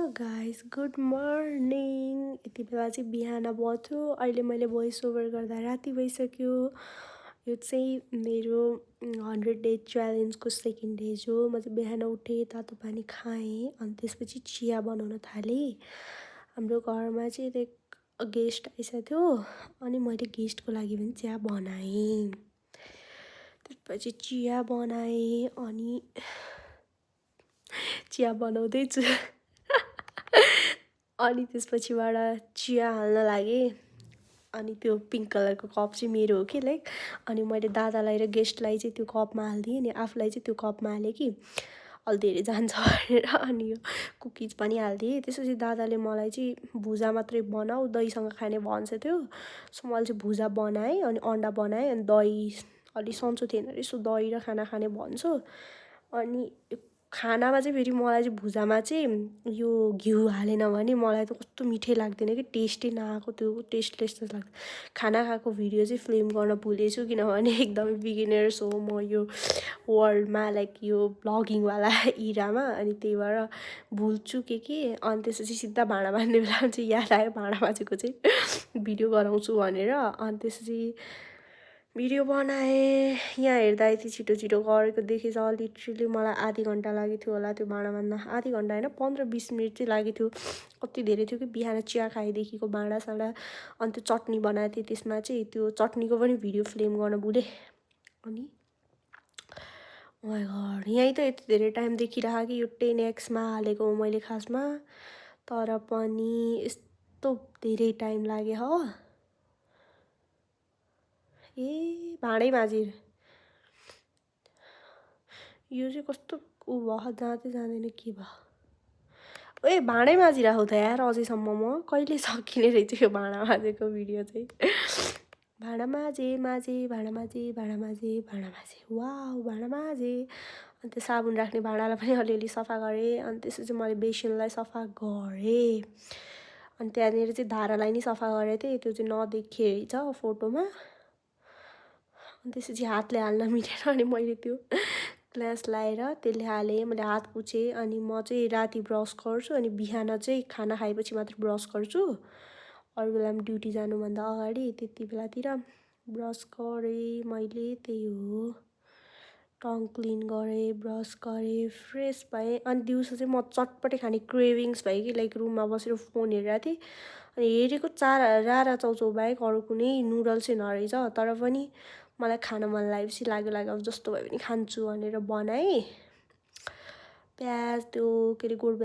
Guys good morning. यति बेला चाहिँ बिहान भयो। अहिले मैले भोइस ओभर गर्दा राति भइसक्यो। यो चाहिँ मेरो 100 डे च्यालेन्जको सेकेन्ड डे हो। म चाहिँ बिहान उठेँ, तातो पानी खाएँ, अनि त्यसपछि चिया बनाउन थालेँ। हाम्रो घरमा चाहिँ एक गेस्ट आइसकेको थियो, अनि मैले गेस्टको लागि पनि चिया बनाएँ। त्यसपछि चिया बनाएँ, अनि चिया बनाउँदैछु। अनि त्यसपछिबाट चिया हाल्न लागेँ। अनि त्यो पिङ्क कलरको कप चाहिँ मेरो हो कि लाइक, अनि मैले दादालाई र गेस्टलाई चाहिँ त्यो कपमा हालिदिएँ, अनि आफूलाई चाहिँ त्यो कपमा हालेँ कि अलि धेरै जान्छ भनेर। अनि यो कुकिज पनि हालिदिएँ। त्यसपछि दादाले मलाई चाहिँ भुजा मात्रै बनाऊ, दहीसँग खाने भन्छ थियो। सो मैले चाहिँ भुजा बनाएँ, अनि अन्डा बनाएँ, अनि दही अलि सन्चो थिएन रहेछ, सो दही र खाना खाने भन्छु। अनि खानामा चाहिँ फेरि मलाई चाहिँ भुजामा चाहिँ यो घिउ हालेन भने मलाई त कस्तो मिठै लाग्दैन कि, टेस्टै नआएको, त्यो टेस्टलेस जस्तो लाग्छ। खाना खाएको भिडियो चाहिँ फिल्म गर्न भुलेछु, किनभने एकदमै बिगिनर्स हो म यो वर्ल्डमा, लाइक यो ब्लगिङवाला इरामा। अनि त्यही भएर भुल्छु के। अनि त्यसपछि सिधा भाँडा बाँध्ने बेलामा चाहिँ याद आयो भाँडा माझेको चाहिँ भिडियो गराउँछु भनेर। अनि त्यसपछि भिडियो बनाएँ। यहाँ हेर्दा यति छिटो छिटो गरेको देखेछ। लिटरली मलाई आधी घन्टा लागेको थियो होला त्यो भाँडा बाँध्न। आधी घन्टा होइन, 15-20 मिनट चाहिँ लागेको थियो। कति धेरै थियो कि, बिहान चिया खाएदेखिको भाँडासाँडा। अनि त्यो चटनी बनाएको थिएँ, त्यसमा चाहिँ त्यो चटनीको पनि भिडियो फिल्म गर्न भुलेँ। अनि माई गड, यहीँ त यति धेरै टाइम देखिरहेको कि यो 10x मा हालेको हो मैले खासमा, तर पनि यस्तो धेरै टाइम लाग्यो हो। ए भाँडै माझेर यो चाहिँ कस्तो ऊ भयो, जाँदै जाँदैन के भयो। ए भाँडै माझिरहेको त यार अझैसम्म। म कहिले सकिने रहेछ यो भाँडा माझेको भिडियो चाहिँ। भाँडा माझे भाँडा माझे वाउ भाँडा माझे। अनि त्यो साबुन राख्ने भाँडालाई पनि अलिअलि सफा गरेँ। अनि त्यसपछि मैले बेसिनलाई सफा गरेँ। अनि त्यहाँनिर चाहिँ धारालाई नि सफा गरेको थिएँ, त्यो चाहिँ नदेखिए रहेछ फोटोमा। अनि त्यसपछि हातले हाल्न मिलेन, अनि मैले त्यो ग्लास लाएर त्यसले हालेँ। मैले हात पुछेँ। अनि म चाहिँ राति ब्रस गर्छु, अनि बिहान चाहिँ खाना खाएपछि मात्र ब्रस गर्छु। अरू बेलामा ड्युटी जानुभन्दा अगाडि त्यति बेलातिर ब्रस गरेँ मैले। त्यही हो, टङ क्लिन गरेँ, ब्रस गरेँ, फ्रेस भएँ। अनि दिउँसो चाहिँ म चटपटे खाने क्रेभिङ्स भयो कि, लाइक रुममा बसेर फोन हेरिरहेको थिएँ। अनि हेरेको रारा चाउचाउ बाहेक अरू कुनै नुडल्सै नरहेछ। तर पनि मलाई खान मन लागेपछि लाग्यो अब जस्तो भए पनि खान्छु भनेर बनाएँ। प्याज त्यो के अरे